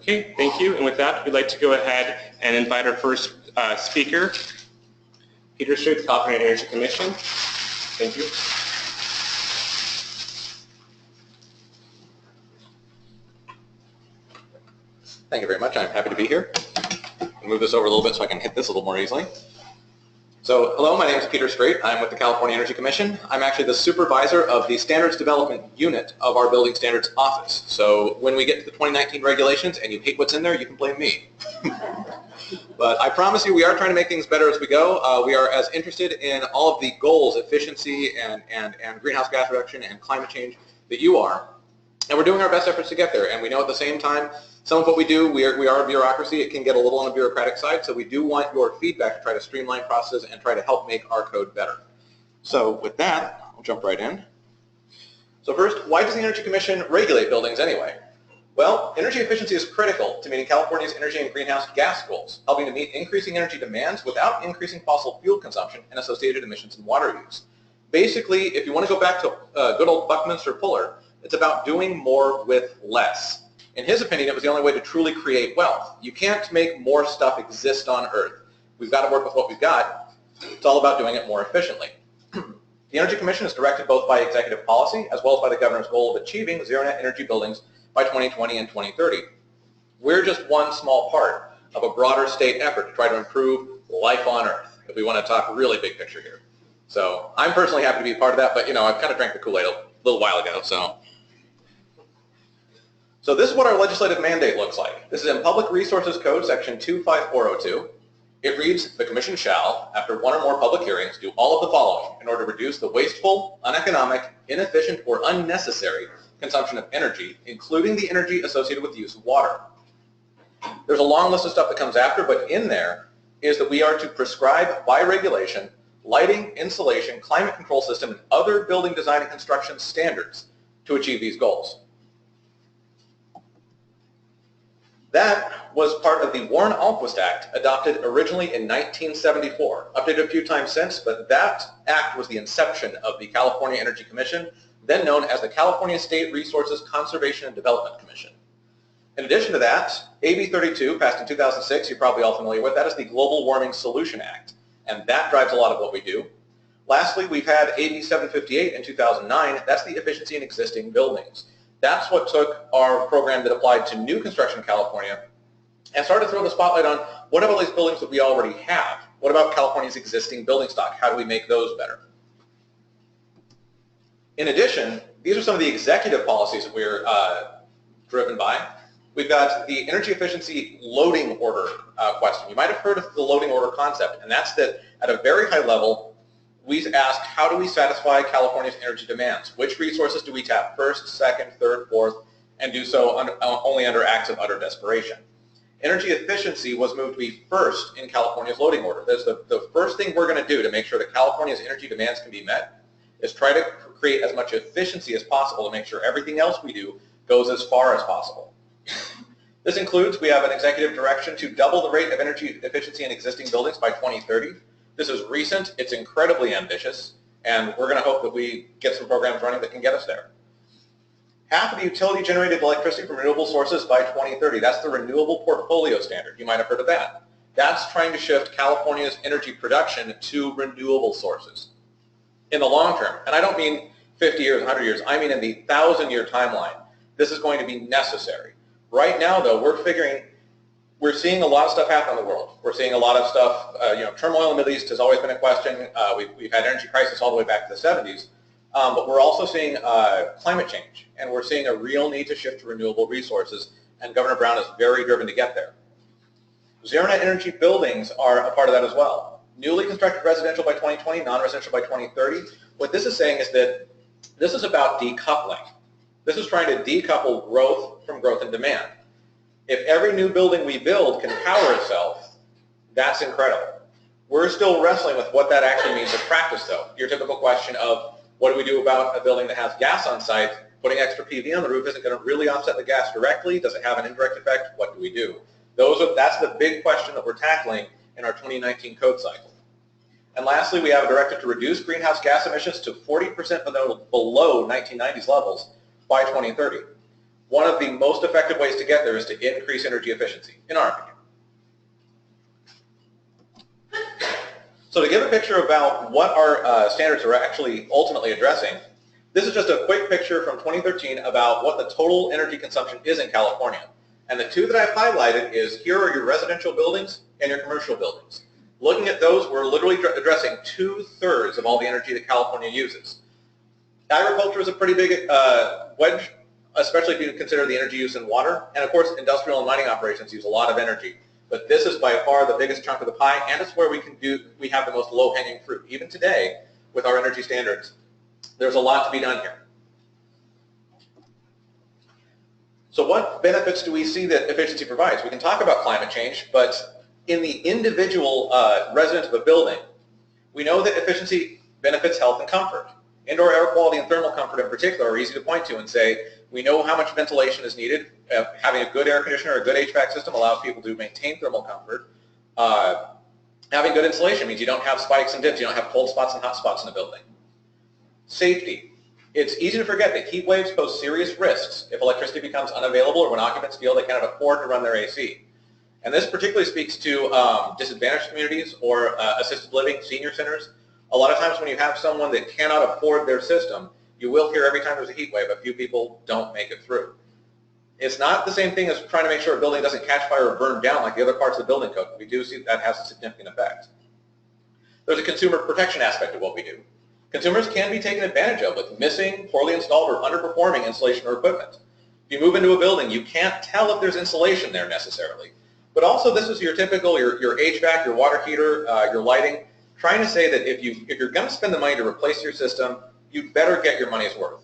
Okay, thank you. And with that, we'd like to go ahead and invite our first speaker, Peter Strait, the California Energy Commission. Thank you. Thank you very much. I'm happy to be here. I'll move this over a little bit so I can hit this a little more easily. So, hello, my name is Peter Strait. I'm with the California Energy Commission. I'm actually the supervisor of the Standards Development Unit of our Building Standards Office. So when we get to the 2019 regulations and you hate what's in there, you can blame me. But I promise you we are trying to make things better as we go. We are as interested in all of the goals, efficiency and greenhouse gas reduction and climate change that you are. And we're doing our best efforts to get there. And we know at the same time, some of what we do, we are a bureaucracy. It can get a little on the bureaucratic side. So we do want your feedback to try to streamline processes and try to help make our code better. So with that, I'll jump right in. So first, why does the Energy Commission regulate buildings anyway? Well, energy efficiency is critical to meeting California's energy and greenhouse gas goals, helping to meet increasing energy demands without increasing fossil fuel consumption and associated emissions and water use. Basically, if you want to go back to good old Buckminster Fuller, it's about doing more with less. In his opinion, it was the only way to truly create wealth. You can't make more stuff exist on Earth. We've got to work with what we've got. It's all about doing it more efficiently. The Energy Commission is directed both by executive policy as well as by the governor's goal of achieving zero net energy buildings by 2020 and 2030. We're just one small part of a broader state effort to try to improve life on Earth, if we want to talk really big picture here. So I'm personally happy to be a part of that, but I've kind of drank the Kool-Aid a little while ago. So this is what our legislative mandate looks like. This is in Public Resources Code, section 25402. It reads, the Commission shall, after one or more public hearings, do all of the following in order to reduce the wasteful, uneconomic, inefficient, or unnecessary consumption of energy, including the energy associated with the use of water. There's a long list of stuff that comes after, but in there is that we are to prescribe by regulation lighting, insulation, climate control system, and other building design and construction standards to achieve these goals. That was part of the Warren-Alquist Act, adopted originally in 1974, updated a few times since, but that act was the inception of the California Energy Commission, then known as the California State Resources Conservation and Development Commission. In addition to that, AB 32, passed in 2006, you're probably all familiar with, that is the Global Warming Solution Act, and that drives a lot of what we do. Lastly, we've had AB 758 in 2009, that's the efficiency in existing buildings. That's what took our program that applied to new construction in California and started to throw the spotlight on what about these buildings that we already have? What about California's existing building stock? How do we make those better? In addition, these are some of the executive policies that we're driven by. We've got the energy efficiency loading order question. You might have heard of the loading order concept, and that's that at a very high level, we've asked, how do we satisfy California's energy demands? Which resources do we tap first, second, third, fourth, and do so only under acts of utter desperation? Energy efficiency was moved to be first in California's loading order. That's the first thing we're going to do to make sure that California's energy demands can be met is try to create as much efficiency as possible to make sure everything else we do goes as far as possible. This includes, we have an executive direction to double the rate of energy efficiency in existing buildings by 2030. This is recent, it's incredibly ambitious, and we're going to hope that we get some programs running that can get us there. Half of the utility-generated electricity from renewable sources by 2030. That's the Renewable Portfolio Standard. You might have heard of that. That's trying to shift California's energy production to renewable sources in the long term. And I don't mean 50 years, 100 years. I mean in the 1,000-year timeline. This is going to be necessary. Right now, though, we're seeing a lot of stuff happen in the world. We're seeing a lot of stuff, turmoil in the Middle East has always been a question. We've had energy crisis all the way back to the 70s. But we're also seeing climate change, and we're seeing a real need to shift to renewable resources, and Governor Brown is very driven to get there. Zero net energy buildings are a part of that as well. Newly constructed residential by 2020, non-residential by 2030. What this is saying is that this is about decoupling. This is trying to decouple growth from growth and demand. If every new building we build can power itself, that's incredible. We're still wrestling with what that actually means in practice, though. Your typical question of, what do we do about a building that has gas on site? Putting extra PV on the roof isn't going to really offset the gas directly. Does it have an indirect effect? What do we do? That's the big question that we're tackling in our 2019 code cycle. And lastly, we have a directive to reduce greenhouse gas emissions to 40% below 1990s levels by 2030. one of the most effective ways to get there is to increase energy efficiency, in our opinion. So to give a picture about what our standards are actually ultimately addressing, this is just a quick picture from 2013 about what the total energy consumption is in California. And the two that I've highlighted is here are your residential buildings and your commercial buildings. Looking at those, we're literally addressing 2/3 of all the energy that California uses. Agriculture is a pretty big wedge, especially if you consider the energy use in water. And of course, industrial and mining operations use a lot of energy. But this is by far the biggest chunk of the pie, and it's where we have the most low-hanging fruit. Even today, with our energy standards, there's a lot to be done here. So what benefits do we see that efficiency provides? We can talk about climate change, but in the individual resident of a building, we know that efficiency benefits health and comfort. Indoor air quality and thermal comfort in particular are easy to point to and say, we know how much ventilation is needed. Having a good air conditioner or a good HVAC system allows people to maintain thermal comfort. Having good insulation means you don't have spikes and dips, you don't have cold spots and hot spots in the building. Safety. It's easy to forget that heat waves pose serious risks if electricity becomes unavailable or when occupants feel they cannot afford to run their AC. And this particularly speaks to disadvantaged communities or assisted living, senior centers. A lot of times when you have someone that cannot afford their system, you will hear every time there's a heat wave, a few people don't make it through. It's not the same thing as trying to make sure a building doesn't catch fire or burn down like the other parts of the building code. We do see that has a significant effect. There's a consumer protection aspect of what we do. Consumers can be taken advantage of with missing, poorly installed, or underperforming insulation or equipment. If you move into a building, you can't tell if there's insulation there necessarily. But also this is your typical, your HVAC, your water heater, your lighting, trying to say that if you're going to spend the money to replace your system, you better get your money's worth.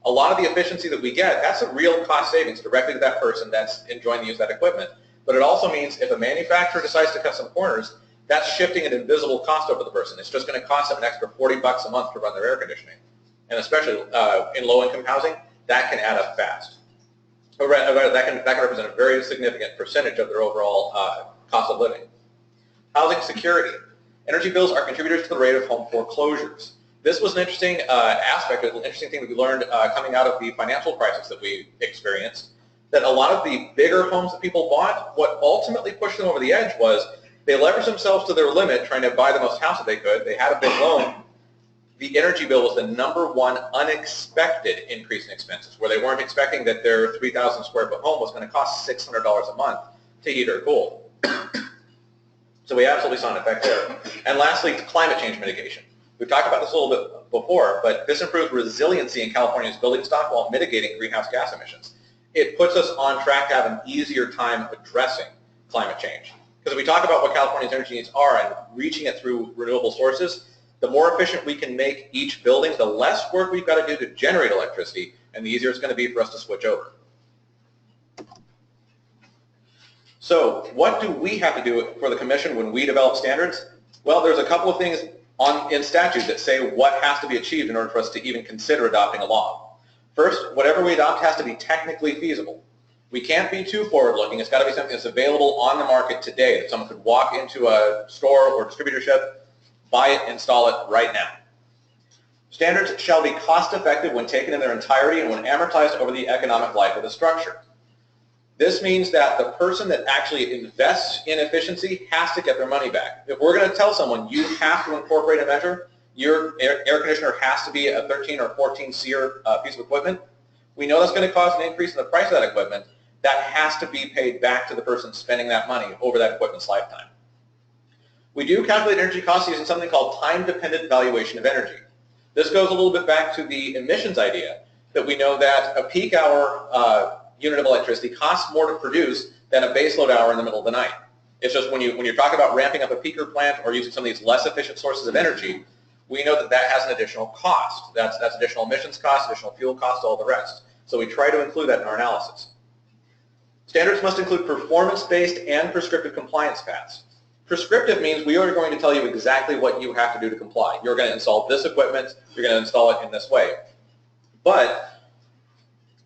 A lot of the efficiency that we get, that's a real cost savings directly to that person that's enjoying the use of that equipment. But it also means if a manufacturer decides to cut some corners, that's shifting an invisible cost over the person. It's just going to cost them an extra $40 a month to run their air conditioning. And especially in low-income housing, that can add up fast. That can represent a very significant percentage of their overall cost of living. Housing security. Energy bills are contributors to the rate of home foreclosures. This was an interesting aspect, an interesting thing that we learned coming out of the financial crisis that we experienced, that a lot of the bigger homes that people bought, what ultimately pushed them over the edge was they leveraged themselves to their limit trying to buy the most house that they could. They had a big loan. The energy bill was the #1 unexpected increase in expenses, where they weren't expecting that their 3,000 square foot home was going to cost $600 a month to heat or cool. So we absolutely saw an effect there. And lastly, climate change mitigation. We've talked about this a little bit before, but this improves resiliency in California's building stock while mitigating greenhouse gas emissions. It puts us on track to have an easier time addressing climate change. Because if we talk about what California's energy needs are and reaching it through renewable sources, the more efficient we can make each building, the less work we've got to do to generate electricity, and the easier it's going to be for us to switch over. So what do we have to do for the Commission when we develop standards? Well, there's a couple of things in statute that say what has to be achieved in order for us to even consider adopting a law. First, whatever we adopt has to be technically feasible. We can't be too forward-looking. It's got to be something that's available on the market today, that someone could walk into a store or distributorship, buy it, install it right now. Standards shall be cost-effective when taken in their entirety and when amortized over the economic life of the structure. This means that the person that actually invests in efficiency has to get their money back. If we're going to tell someone you have to incorporate a measure, your air conditioner has to be a 13 or 14 SEER piece of equipment, we know that's going to cause an increase in the price of that equipment. That has to be paid back to the person spending that money over that equipment's lifetime. We do calculate energy costs using something called time-dependent valuation of energy. This goes a little bit back to the emissions idea, that we know that a peak hour unit of electricity costs more to produce than a baseload hour in the middle of the night. It's just when you're talking about ramping up a peaker plant or using some of these less efficient sources of energy, we know that that has an additional cost. That's additional emissions cost, additional fuel cost, all the rest. So we try to include that in our analysis. Standards must include performance-based and prescriptive compliance paths. Prescriptive means we are going to tell you exactly what you have to do to comply. You're going to install this equipment, you're going to install it in this way. But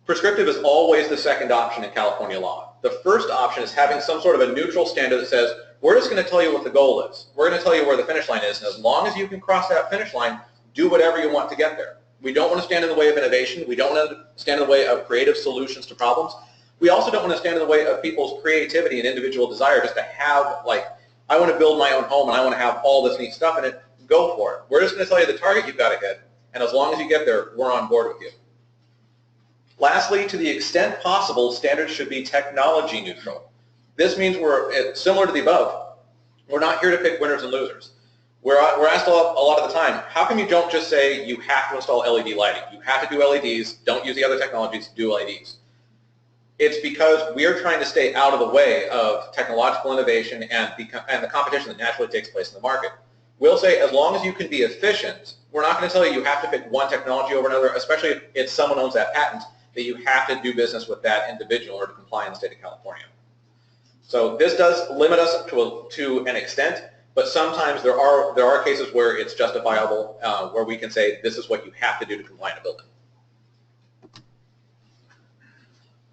prescriptive is always the second option in California law. The first option is having some sort of a neutral standard that says, we're just going to tell you what the goal is. We're going to tell you where the finish line is, and as long as you can cross that finish line, do whatever you want to get there. We don't want to stand in the way of innovation. We don't want to stand in the way of creative solutions to problems. We also don't want to stand in the way of people's creativity and individual desire just to have, like, I want to build my own home and I want to have all this neat stuff in it. Go for it. We're just going to tell you the target you've got to hit, and as long as you get there, we're on board with you. Lastly, to the extent possible, standards should be technology neutral. This means we're similar to the above. We're not here to pick winners and losers. We're asked a lot of the time, how come you don't just say you have to install LED lighting? You have to do LEDs, don't use the other technologies, do LEDs. It's because we are trying to stay out of the way of technological innovation and the competition that naturally takes place in the market. We'll say as long as you can be efficient, we're not going to tell you you have to pick one technology over another, especially if someone owns that patent, that you have to do business with that individual in order to comply in the state of California. So this does limit us to an extent, but sometimes there are cases where it's justifiable, where we can say this is what you have to do to comply in a building.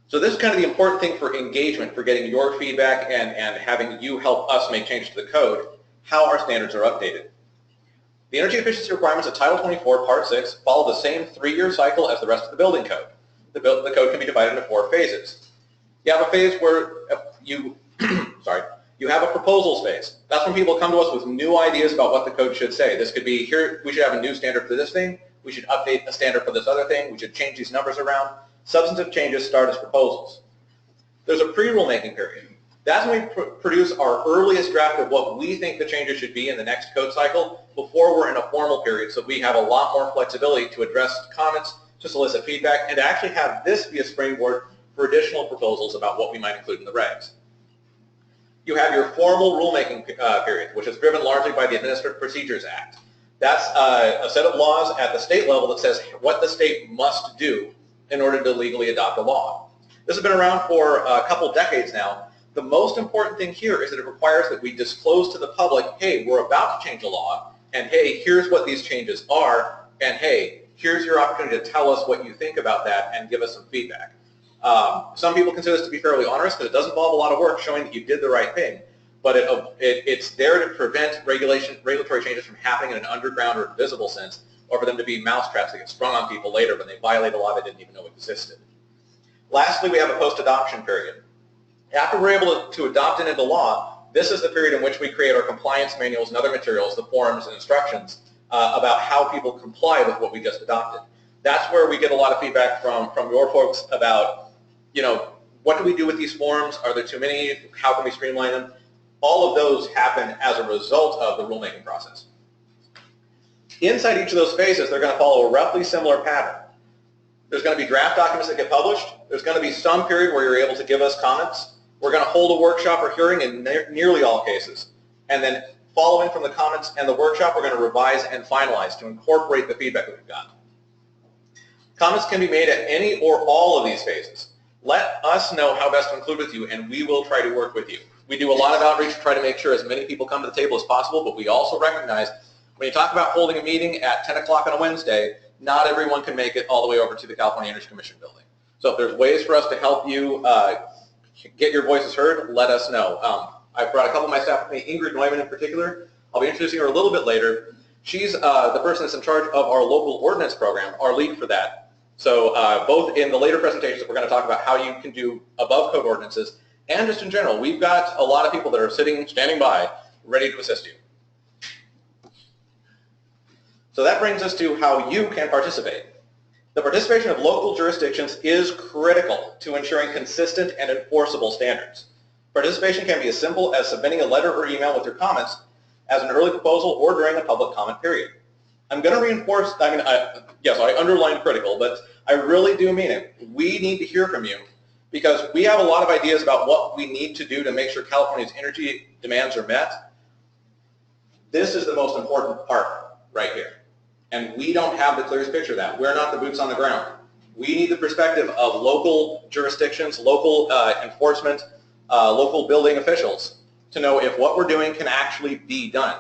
So this is kind of the important thing for engagement, for getting your feedback and having you help us make changes to the code, how our standards are updated. The energy efficiency requirements of Title 24, Part 6 follow the same 3-year cycle as the rest of the building code. The code can be divided into 4 phases. You have a phase where you have a proposals phase. That's when people come to us with new ideas about what the code should say. This could be, here, we should have a new standard for this thing, we should update a standard for this other thing, we should change these numbers around. Substantive changes start as proposals. There's a pre-rulemaking period. That's when we produce our earliest draft of what we think the changes should be in the next code cycle before we're in a formal period, so we have a lot more flexibility to address comments, to solicit feedback, and to actually have this be a springboard for additional proposals about what we might include in the regs. You have your formal rulemaking period, which is driven largely by the Administrative Procedures Act. That's a set of laws at the state level that says what the state must do in order to legally adopt a law. This has been around for a couple decades now. The most important thing here is that it requires that we disclose to the public, hey, we're about to change a law, and hey, here's what these changes are, and hey, here's your opportunity to tell us what you think about that and give us some feedback. Some people consider this to be fairly onerous because it does involve a lot of work showing that you did the right thing, but it's there to prevent regulatory changes from happening in an underground or invisible sense, or for them to be mousetraps that get sprung on people later when they violate a law they didn't even know existed. Lastly, we have a post-adoption period. After we're able to adopt it into law, this is the period in which we create our compliance manuals and other materials, the forms and instructions, about how people comply with what we just adopted. That's where we get a lot of feedback from your folks about, you know, what do we do with these forms? Are there too many? How can we streamline them? All of those happen as a result of the rulemaking process. Inside each of those phases, they're going to follow a roughly similar pattern. There's going to be draft documents that get published. There's going to be some period where you're able to give us comments. We're going to hold a workshop or hearing in nearly all cases. And then following from the comments and the workshop, we're going to revise and finalize to incorporate the feedback that we've got. Comments can be made at any or all of these phases. Let us know how best to include with you, and we will try to work with you. We do a lot of outreach to try to make sure as many people come to the table as possible, but we also recognize when you talk about holding a meeting at 10 o'clock on a Wednesday, not everyone can make it all the way over to the California Energy Commission building. So if there's ways for us to help you get your voices heard, let us know. I've brought a couple of my staff with me, Ingrid Neumann in particular. I'll be introducing her a little bit later. She's the person that's in charge of our local ordinance program, our lead for that. So both in the later presentations, we're going to talk about how you can do above code ordinances, and just in general, we've got a lot of people that are standing by, ready to assist you. So that brings us to how you can participate. The participation of local jurisdictions is critical to ensuring consistent and enforceable standards. Participation can be as simple as submitting a letter or email with your comments as an early proposal or during a public comment period. I'm going to reinforce, yes, I underline critical, but I really do mean it. We need to hear from you because we have a lot of ideas about what we need to do to make sure California's energy demands are met. This is the most important part right here. And we don't have the clearest picture of that. We're not the boots on the ground. We need the perspective of local jurisdictions, local enforcement, local building officials to know if what we're doing can actually be done.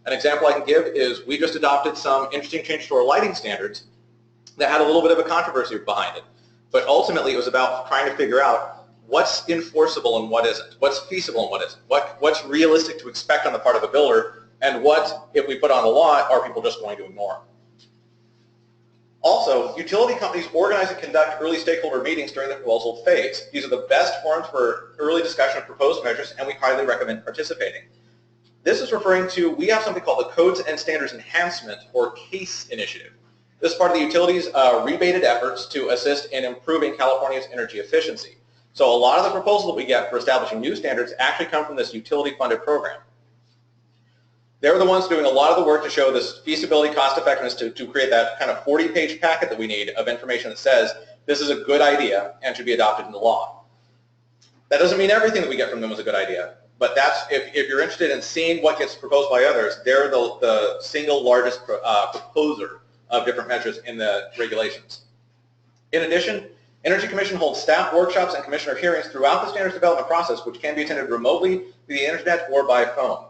An example I can give is we just adopted some interesting changes to our lighting standards that had a little bit of a controversy behind it. But ultimately it was about trying to figure out what's enforceable and what isn't, what's feasible and what isn't, what's realistic to expect on the part of a builder, and what, if we put on the law, are people just going to ignore? Also, utility companies organize and conduct early stakeholder meetings during the proposal phase. These are the best forums for early discussion of proposed measures, and we highly recommend participating. This is referring to, we have something called the Codes and Standards Enhancement, or CASE initiative. This is part of the utilities' rebated efforts to assist in improving California's energy efficiency. So a lot of the proposals that we get for establishing new standards actually come from this utility-funded program. They're the ones doing a lot of the work to show this feasibility, cost effectiveness to create that kind of 40-page packet that we need of information that says this is a good idea and should be adopted into law. That doesn't mean everything that we get from them is a good idea, but that's, if you're interested in seeing what gets proposed by others, they're the single largest proposer of different measures in the regulations. In addition, Energy Commission holds staff workshops and commissioner hearings throughout the standards development process, which can be attended remotely via the internet or by phone.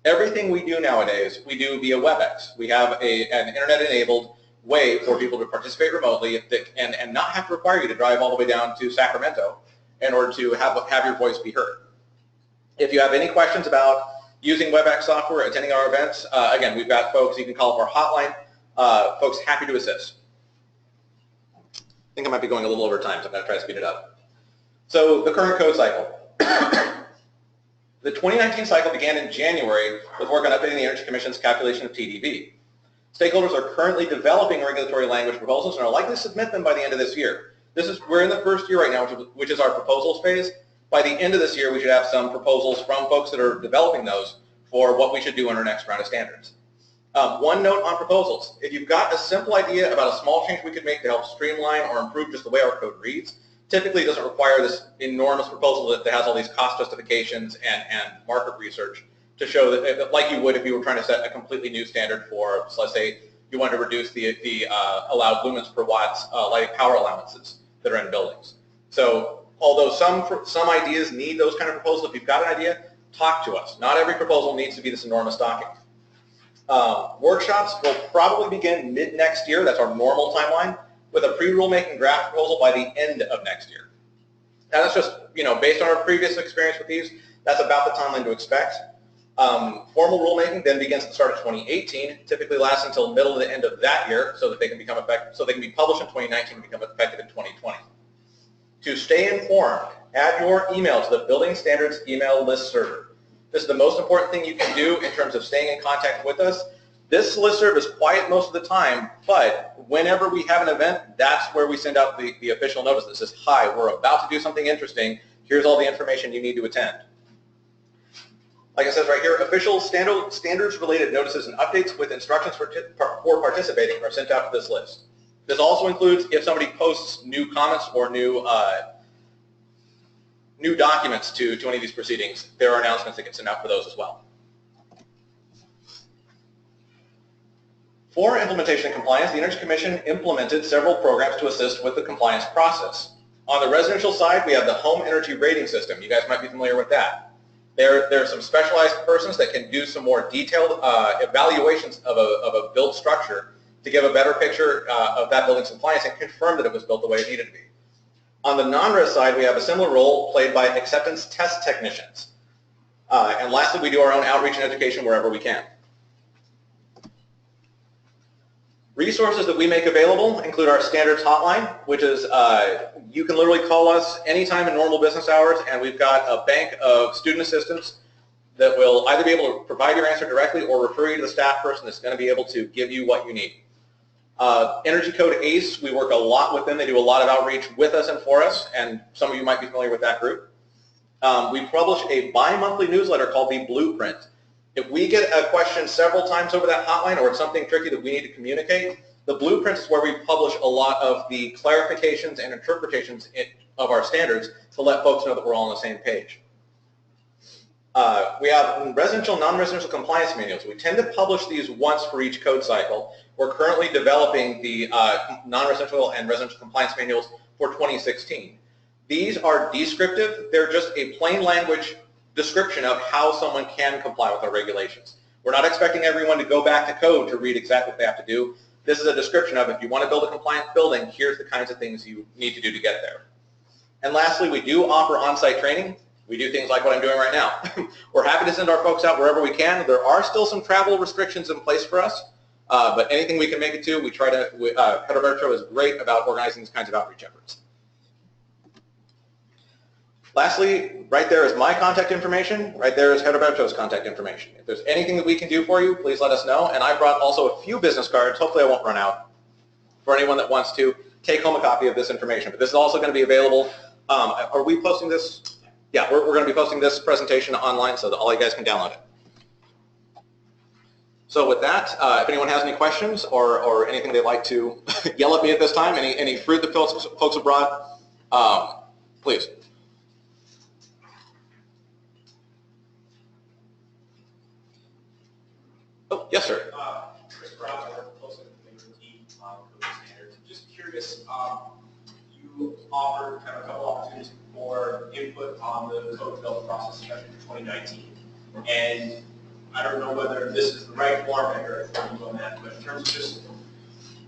Everything we do nowadays, we do via WebEx. We have an internet-enabled way for people to participate remotely and not have to require you to drive all the way down to Sacramento in order to have your voice be heard. If you have any questions about using WebEx software, attending our events, again, we've got folks, you can call up our hotline, folks happy to assist. I think I might be going a little over time, so I'm going to try to speed it up. So the current code cycle. The 2019 cycle began in January with work on updating the Energy Commission's calculation of TDV. Stakeholders are currently developing regulatory language proposals and are likely to submit them by the end of this year. We're in the first year right now, which is our proposals phase. By the end of this year, we should have some proposals from folks that are developing those for what we should do in our next round of standards. One note on proposals. If you've got a simple idea about a small change we could make to help streamline or improve just the way our code reads, typically it doesn't require this enormous proposal that has all these cost justifications and market research to show that, like you would if you were trying to set a completely new standard for, so let's say you wanted to reduce the allowed lumens per watts light power allowances that are in buildings. So although some ideas need those kind of proposals, if you've got an idea, talk to us. Not every proposal needs to be this enormous document. Workshops will probably begin mid-next year. That's our normal timeline, with a pre-rulemaking draft proposal by the end of next year. Now that's just, based on our previous experience with these, that's about the timeline to expect. Formal rulemaking then begins at the start of 2018, typically lasts until middle to the end of that year, so that they can become effective, so they can be published in 2019 and become effective in 2020. To stay informed, add your email to the Building Standards email list server. This is the most important thing you can do in terms of staying in contact with us. This listserv is quiet most of the time, but whenever we have an event, that's where we send out the official notice that says, hi, we're about to do something interesting. Here's all the information you need to attend. Like it says right here, official standards-related notices and updates with instructions for participating are sent out to this list. This also includes if somebody posts new comments or new documents to any of these proceedings, there are announcements that get sent out for those as well. For implementation and compliance, the Energy Commission implemented several programs to assist with the compliance process. On the residential side, we have the Home Energy Rating System. You guys might be familiar with that. There are some specialized persons that can do some more detailed evaluations of a built structure to give a better picture of that building's compliance and confirm that it was built the way it needed to be. On the non-res side, we have a similar role played by acceptance test technicians. And lastly, we do our own outreach and education wherever we can. Resources that we make available include our standards hotline, which is you can literally call us anytime in normal business hours, and we've got a bank of student assistants that will either be able to provide your answer directly or refer you to the staff person that's going to be able to give you what you need. Energy Code ACE, we work a lot with them. They do a lot of outreach with us and for us, and some of you might be familiar with that group. We publish a bi-monthly newsletter called The Blueprint. If we get a question several times over that hotline or it's something tricky that we need to communicate, the Blueprint is where we publish a lot of the clarifications and interpretations of our standards to let folks know that we're all on the same page. We have residential, non-residential compliance manuals. We tend to publish these once for each code cycle. We're currently developing the non-residential and residential compliance manuals for 2016. These are descriptive. They're just a plain language description of how someone can comply with our regulations. We're not expecting everyone to go back to code to read exactly what they have to do. This is a description of if you want to build a compliant building, here's the kinds of things you need to do to get there. And lastly, we do offer on-site training. We do things like what I'm doing right now. We're happy to send our folks out wherever we can. There are still some travel restrictions in place for us. But anything we can make it to, we try to, Head of Retro is great about organizing these kinds of outreach efforts. Lastly, right there is my contact information. Right there is Head of Retro's contact information. If there's anything that we can do for you, please let us know. And I brought also a few business cards. Hopefully I won't run out for anyone that wants to take home a copy of this information. But this is also going to be available. Are we posting this? Yeah, we're going to be posting this presentation online so that all you guys can download it. So with that, if anyone has any questions or anything they'd like to yell at me at this time, any fruit that folks have brought, please. Oh, yes, sir. Chris Brown, I work closely with the team on code standards. Just curious, you offered kind of a couple opportunities for input on the code development process, especially for 2019. And I don't know whether this is the right format or if you on that, but in terms of just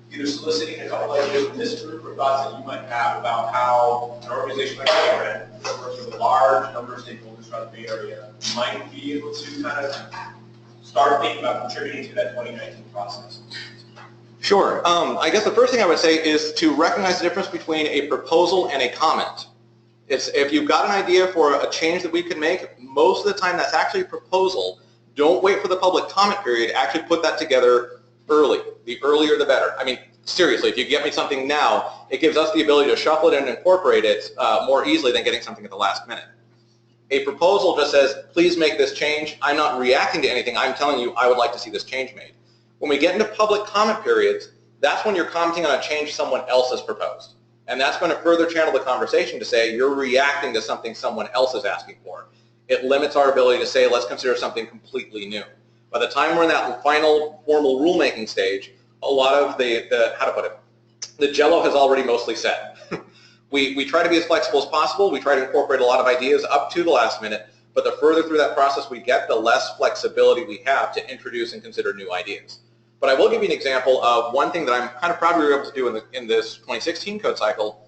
either soliciting a couple ideas from this group or thoughts that you might have about how an organization like Strait, that works with a large number of stakeholders throughout the Bay Area, might be able to kind of start thinking about contributing to that 2019 process. Sure. I guess the first thing I would say is to recognize the difference between a proposal and a comment. If you've got an idea for a change that we can make, most of the time that's actually a proposal. Don't wait for the public comment period. Actually put that together early. The earlier the better. I mean, seriously, if you get me something now, it gives us the ability to shuffle it in and incorporate it more easily than getting something at the last minute. A proposal just says, please make this change. I'm not reacting to anything. I'm telling you I would like to see this change made. When we get into public comment periods, that's when you're commenting on a change someone else has proposed. And that's going to further channel the conversation to say you're reacting to something someone else is asking for. It limits our ability to say, let's consider something completely new. By the time we're in that final formal rulemaking stage, a lot of how to put it, the jello has already mostly set. We try to be as flexible as possible. We try to incorporate a lot of ideas up to the last minute, but the further through that process we get, the less flexibility we have to introduce and consider new ideas. But I will give you an example of one thing that I'm kind of proud we were able to do in this 2016 code cycle.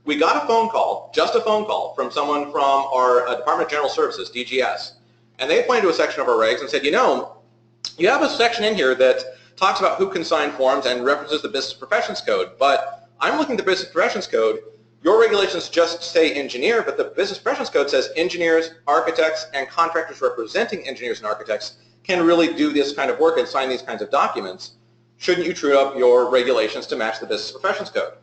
We got a phone call, just a phone call, from someone from our Department of General Services, DGS, and they pointed to a section of our regs and said, you know, you have a section in here that talks about who can sign forms and references the Business Professions Code, but I'm looking at the Business Professions Code. Your regulations just say engineer, but the Business Professions Code says engineers, architects, and contractors representing engineers and architects can really do this kind of work and sign these kinds of documents. Shouldn't you true up your regulations to match the Business Professions Code?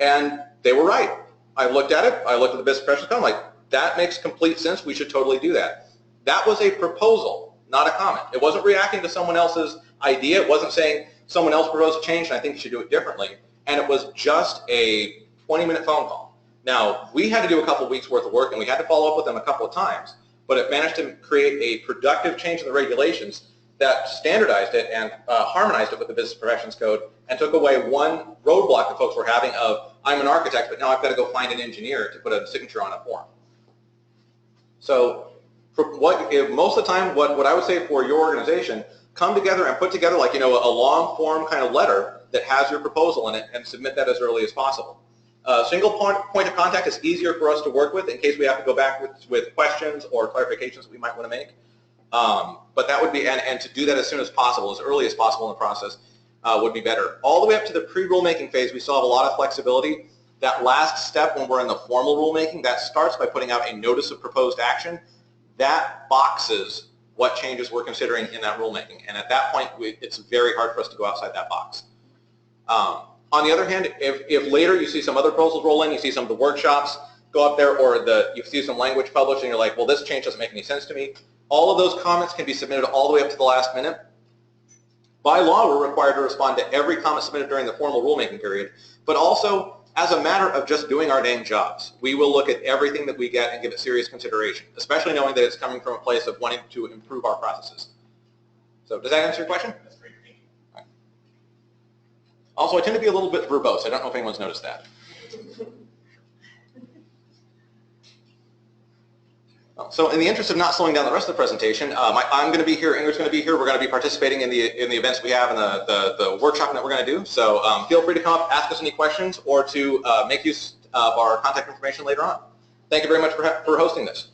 And they were right. I looked at it. I looked at the Business Professions Code. I'm like, that makes complete sense. We should totally do that. That was a proposal, not a comment. It wasn't reacting to someone else's idea. It wasn't saying someone else proposed a change and I think you should do it differently. And it was just a 20-minute phone call. Now, we had to do a couple of weeks worth of work and we had to follow up with them a couple of times, but it managed to create a productive change in the regulations that standardized it and harmonized it with the Business Professions Code and took away one roadblock that folks were having of, I'm an architect, but now I've got to go find an engineer to put a signature on a form. So most of the time, what I would say for your organization, come together and put together like, you know, a long form kind of letter that has your proposal in it and submit that as early as possible. Single point of contact is easier for us to work with in case we have to go back with questions or clarifications that we might want to make. But that would be, and to do that as soon as possible, as early as possible in the process, would be better. All the way up to the pre-rulemaking phase, we still have a lot of flexibility. That last step when we're in the formal rulemaking, that starts by putting out a notice of proposed action. That boxes what changes we're considering in that rulemaking. And at that point, it's very hard for us to go outside that box. On the other hand, if later you see some other proposals roll in, you see some of the workshops go up there, or you see some language published and you're like, well, this change doesn't make any sense to me, all of those comments can be submitted all the way up to the last minute. By law, we're required to respond to every comment submitted during the formal rulemaking period, but also as a matter of just doing our dang jobs. We will look at everything that we get and give it serious consideration, especially knowing that it's coming from a place of wanting to improve our processes. So does that answer your question? That's great. Thank you. Right. Also, I tend to be a little bit verbose. I don't know if anyone's noticed that. So in the interest of not slowing down the rest of the presentation, I'm going to be here, Ingrid's going to be here. We're going to be participating in the events we have and the workshop that we're going to do. So feel free to come up, ask us any questions, or to make use of our contact information later on. Thank you very much for hosting this.